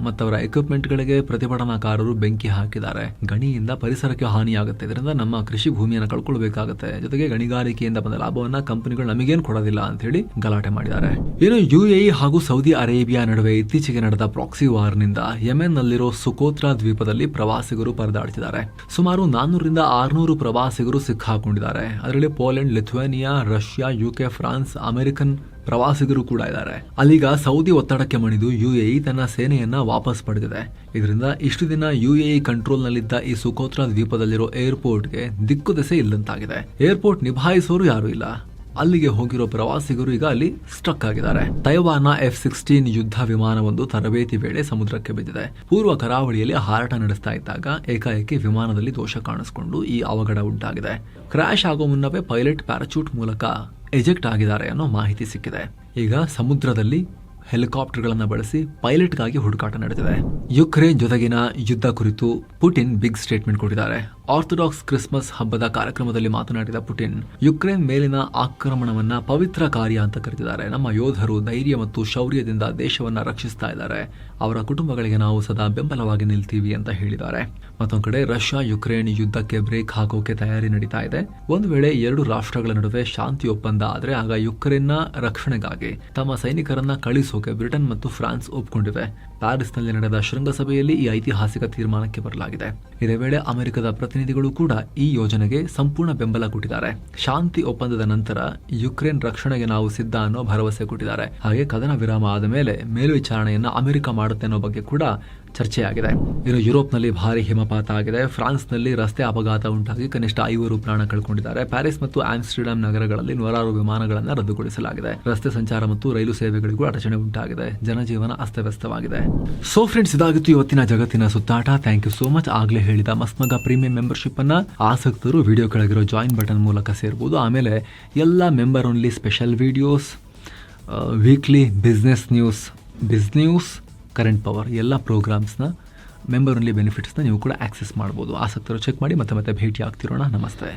ಮತ್ತವರ ಎಕ್ವಿಪ್ಮೆಂಟ್ಗಳಿಗೆ ಪ್ರತಿಭಟನಾಕಾರರು ಬೆಂಕಿ ಹಾಕಿದ್ದಾರೆ. ಗಣಿಯಿಂದ ಪರಿಸರಕ್ಕೆ ಹಾನಿಯಾಗುತ್ತೆ, ಇದರಿಂದ ನಮ್ಮ ಕೃಷಿ ಭೂಮಿಯನ್ನು ಕಳ್ಕೊಳ್ಬೇಕಾಗುತ್ತೆ, ಜೊತೆಗೆ ಗಣಿಗಾರಿಕೆಯಿಂದ ಬಂದ ಲಾಭವನ್ನ ಕಂಪನಿಗಳು ನಮಗೇನು ಕೊಡೋದಿಲ್ಲ ಅಂತ ಹೇಳಿ ಗಲಾಟೆ ಮಾಡಿದ್ದಾರೆ. ಇನ್ನು UAE ಹಾಗೂ ಸೌದಿ ಅರೇಬಿಯಾ ನಡುವೆ ಇತ್ತೀಚೆಗೆ ನಡೆದ ಪ್ರಾಕ್ಸಿ ವಾರ್ನಿಂದ ಯೆಮೆನ್ ನಲ್ಲಿರೋ ಸುಕೋತ್ರಾ ದ್ವೀಪದಲ್ಲಿ ಪ್ರವಾಸಿಗರು ಪರದಾಡ್ತಿದ್ದಾರೆ. ಸುಮಾರು 400ರಿಂದ 600 ಪ್ರವಾಸಿಗರು ಸಿಕ್ಕಾಕೊಂಡಿದ್ದಾರೆ. ಅದರಲ್ಲಿ Poland, Lithuania, Russia, UK, France, American ಪ್ರವಾಸಿಗರು ಕೂಡ ಇದ್ದಾರೆ. ಅಲ್ಲಿಗ ಸೌದಿ ಒತ್ತಡಕ್ಕೆ ಮಣಿದು UAE ತನ್ನ ಸೇನೆಯನ್ನ ವಾಪಸ್ ಪಡೆದಿದೆ. ಇದರಿಂದ ಇಷ್ಟು ದಿನ UAE ಕಂಟ್ರೋಲ್ ನಲ್ಲಿದ್ದ ಈ ಸುಕೋತ್ರಾ ದ್ವೀಪದಲ್ಲಿರೋ ಏರ್ಪೋರ್ಟ್ಗೆ ದಿಕ್ಕು ದೆಸೆ ಇಲ್ಲಂತಾಗಿದೆ. ಏರ್ಪೋರ್ಟ್ ನಿಭಾಯಿಸೋರು ಯಾರು ಇಲ್ಲ. ಅಲ್ಲಿಗೆ ಹೋಗಿರೋ ಪ್ರವಾಸಿಗರು ಈಗ ಅಲ್ಲಿ ಸ್ಟ್ರಕ್ ಆಗಿದ್ದಾರೆ. ತೈವಾನ್ನ F-16 ಯುದ್ಧ ವಿಮಾನವೊಂದು ತರಬೇತಿ ವೇಳೆ ಸಮುದ್ರಕ್ಕೆ ಬಿದ್ದಿದೆ. ಪೂರ್ವ ಕರಾವಳಿಯಲ್ಲಿ ಹಾರಾಟ ನಡೆಸ್ತಾ ಇದ್ದಾಗ ಏಕಾಏಕಿ ವಿಮಾನದಲ್ಲಿ ದೋಷ ಕಾಣಿಸಿಕೊಂಡು ಈ ಅವಘಡ ಉಂಟಾಗಿದೆ. ಕ್ರಾಶ್ ಆಗೋ ಮುನ್ನವೇ ಪೈಲಟ್ ಪ್ಯಾರಾಚೂಟ್ ಮೂಲಕ ಎಜೆಕ್ಟ್ ಆಗಿದ್ದಾರೆ ಅನ್ನೋ ಮಾಹಿತಿ ಸಿಕ್ಕಿದೆ. ಈಗ ಸಮುದ್ರದಲ್ಲಿ ಹೆಲಿಕಾಪ್ಟರ್ಗಳನ್ನು ಬಳಸಿ ಪೈಲಟ್ಗಾಗಿ ಹುಡುಕಾಟ ನಡೆದಿದೆ. ಯುಕ್ರೇನ್ ಜೊತೆಗಿನ ಯುದ್ಧ ಕುರಿತು ಪುಟಿನ್ ಬಿಗ್ ಸ್ಟೇಟ್ಮೆಂಟ್ ಕೊಟ್ಟಿದ್ದಾರೆ. ಆರ್ಥೋಡಾಕ್ಸ್ ಕ್ರಿಸ್ಮಸ್ ಹಬ್ಬದ ಕಾರ್ಯಕ್ರಮದಲ್ಲಿ ಮಾತನಾಡಿದ ಪುಟಿನ್, ಯುಕ್ರೇನ್ ಮೇಲಿನ ಆಕ್ರಮಣವನ್ನ ಪವಿತ್ರ ಕಾರ್ಯ ಅಂತ ಕರೆದಿದ್ದಾರೆ. ನಮ್ಮ ಯೋಧರು ಧೈರ್ಯ ಮತ್ತು ಶೌರ್ಯದಿಂದ ದೇಶವನ್ನ ರಕ್ಷಿಸ್ತಾ ಇದ್ದಾರೆ. ಅವರ ಕುಟುಂಬಗಳಿಗೆ ನಾವು ಸದಾ ಬೆಂಬಲವಾಗಿ ನಿಲ್ತೀವಿ ಅಂತ ಹೇಳಿದ್ದಾರೆ. ಮತ್ತೊಂದು ಕಡೆ ರಷ್ಯಾ ಯುಕ್ರೇನ್ ಯುದ್ಧಕ್ಕೆ ಬ್ರೇಕ್ ಹಾಕೋಕೆ ತಯಾರಿ ನಡೀತಾ ಇದೆ. ಒಂದು ವೇಳೆ 2 ರಾಷ್ಟ್ರಗಳ ನಡುವೆ ಶಾಂತಿ ಒಪ್ಪಂದ ಆದ್ರೆ ಆಗ ಯುಕ್ರೇನ್ನ ರಕ್ಷಣೆಗಾಗಿ ತಮ್ಮ ಸೈನಿಕರನ್ನ ಕಳಿಸೋಕೆ ಬ್ರಿಟನ್ ಮತ್ತು ಫ್ರಾನ್ಸ್ ಒಪ್ಕೊಂಡಿವೆ. ಪ್ಯಾರಿಸ್ನಲ್ಲಿ ನಡೆದ ಶೃಂಗಸಭೆಯಲ್ಲಿ ಈ ಐತಿಹಾಸಿಕ ತೀರ್ಮಾನಕ್ಕೆ ಬರಲಾಗಿದೆ. ಇದೇ ವೇಳೆ ಅಮೆರಿಕದ ಪ್ರತಿನಿಧಿಗಳು ಕೂಡ ಈ ಯೋಜನೆಗೆ ಸಂಪೂರ್ಣ ಬೆಂಬಲ ಕೊಟ್ಟಿದ್ದಾರೆ. ಶಾಂತಿ ಒಪ್ಪಂದದ ನಂತರ ಯುಕ್ರೇನ್ ರಕ್ಷಣೆಗೆ ನಾವು ಸಿದ್ಧ ಅನ್ನೋ ಭರವಸೆ ಕೊಟ್ಟಿದ್ದಾರೆ. ಹಾಗೆ ಕದನ ವಿರಾಮ ಆದ ಮೇಲೆ ಮೇಲ್ವಿಚಾರಣೆಯನ್ನ ಅಮೆರಿಕ ಮಾಡುತ್ತೆ ಅನ್ನೋ ಬಗ್ಗೆ ಕೂಡ ಚರ್ಚೆಯಾಗಿದೆ. ಇನ್ನು ಯುರೋಪ್ನಲ್ಲಿ ಭಾರಿ ಹಿಮಪಾತ ಆಗಿದೆ. ಫ್ರಾನ್ಸ್ನಲ್ಲಿ ರಸ್ತೆ ಅಪಘಾತ ಉಂಟಾಗಿ ಕನಿಷ್ಠ 5 ಪ್ರಾಣ ಕಳ್ಕೊಂಡಿದ್ದಾರೆ. ಪ್ಯಾರಿಸ್ ಮತ್ತು ಆಮ್ಸ್ಟರ್ಡ್ಯಾಂ ನಗರಗಳಲ್ಲಿ 106 ವಿಮಾನಗಳನ್ನು ರದ್ದುಗೊಳಿಸಲಾಗಿದೆ. ರಸ್ತೆ ಸಂಚಾರ ಮತ್ತು ರೈಲು ಸೇವೆಗಳಿಗೂ ಅಡಚಣೆ ಉಂಟಾಗಿದೆ. ಜನಜೀವನ ಅಸ್ತವ್ಯಸ್ತವಾಗಿದೆ. ಸೋ ಫ್ರೆಂಡ್ಸ್, ಇದಾಗಿತ್ತು ಇವತ್ತಿನ ಜಗತ್ತಿನ ಸುತ್ತಾಟ. Thank you so much. ಆಗ್ಲೇ ಹೇಳಿದ ಮಸ್ಮಗ ಪ್ರೀಮಿಯಂ ಮೆಂಬರ್ಶಿಪ್ ಅನ್ನ ಆಸಕ್ತರು ವಿಡಿಯೋ ಕೆಳಗಿರೋ ಜಾಯಿನ್ ಬಟನ್ ಮೂಲಕ ಸೇರ್ಬೋದು. ಆಮೇಲೆ ಎಲ್ಲ member only special videos, weekly business news, current power ಎಲ್ಲ ಪ್ರೋಗ್ರಾಮ್ಸ್ನ ಮೆಂಬರ್ ಓನ್ಲಿ ಬೆನಿಫಿಟ್ಸ್ನ ನೀವು ಕೂಡ ಆಕ್ಸೆಸ್ ಮಾಡ್ಬೋದು. ಆಸಕ್ತರು ಚೆಕ್ ಮಾಡಿ. ಮತ್ತೆ ಭೇಟಿ ಆಗ್ತಿರೋಣ. ನಮಸ್ತೆ.